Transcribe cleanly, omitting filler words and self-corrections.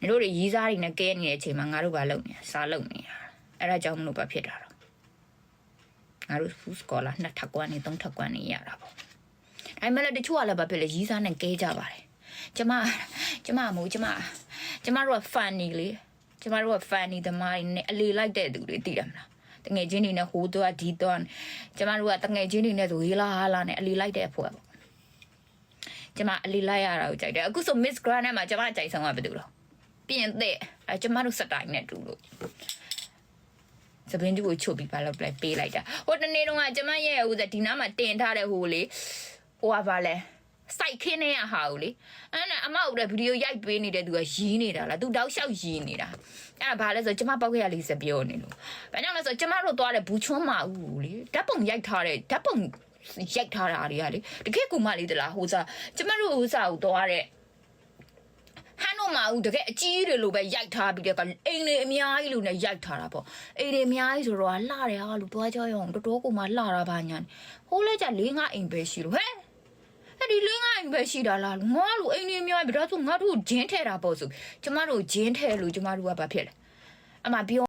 တို့တွေရီးစားတွေနဲ့ကဲနေတဲ့အချိန်မှာငါတို့ဘာလုပ်နေစားလုပ်နေတာအဲ့ဒါကြောင့်မလို့ဘာဖြစ်တာတော့ငါတို့ food scholar 2 ထပ်ကွမ်းနေ3 ထပ်ကွမ်းနေရတာပေါ့အဲ့မဲ့လည်းတချို့ကလည်းဘာဖြစ်လဲရီးစားနဲ့ကဲကြပါတယ်ကျမတို့က funny လေကျမတို့က funny သမားတွေနဲ့အလေလိုက်တဲ့သူတွေသိတယ်မလားတငယ်ချင်းတွေနဲ့ဟိုသွားဒီသွားကျမတို့ကတငယ်ချင်းတွေနဲ့ဆိုဟေးလာဟာလာနဲ့အလေလိုက်တဲ့အဖွဲပေါ့ကျမအလေလိုက်ရတာကိုကြိုက်တယ်အခုဆို Miss Grand နဲ့မှာကျမကြိုက်ဆုံးကဘယ်သူတော့ပြင်တဲ့ကျမတို့စတိုင်နဲ့တူလို့စပင်းတူကိုချုပ်ပြီးပါလောက်လိုက်ပေးလိုက်တာဟိုတနေ့တော့ကကျမရဲ့ဟိုဒီနားမှာတင်ထားတဲ့ဟိုလေဟိုကပါလဲစိုက်ခင်းနေရဟာကိုလေအဲ့နဲ့အမောက်တဲ့ဗီဒီယိုရိုက်ပေးနေတဲ့သူကရီးနေတာလားသူတောက်လျှောက်ရီးနေတာအဲ့ဒါဘာလဲဆိုကျမပောက်ခဲ့ရလေးစပြောနေလို့ဘာကြောင့်လဲဆိုကျမတို့သွားတဲ့ဘူးချွန်းမဦးလေဓာတ်ပုံရိုက်ထားတဲ့ဓာတ်ပုံရိုက်ထားတာတွေကလေတကယ်ကူမလေးတလားဟိုစားကျမတို့ဟိုစားကိုသွားတဲ့ဟန်တော့မဦးတကယ်အကြီးတွေလိုပဲရိုက်ထားပြီးတဲ့ကအိမ်တွေအများကြီးလို့နဲ့ရိုက်ထားတာပေါ့အိမ်တွေအများကြီးဆိုတော့လှတယ်ဟာလို့သွားကြရအောင်တော်တော်ကိုမှလှတာပါညာဟိုးလဲကြ4-5အိမ်ပဲရှိလို့ဟဲ့အဲ့ဒီ4-5အိမ်ပဲရှိတာလားငါတို့အိမ်တွေအများကြီးဒါဆိုငါတို့ဂျင်းထဲတာပေါ့ဆိုကျမတို့ဂျင်းထဲလို့ကျမတို့ကဘာဖြစ်လဲအမပြော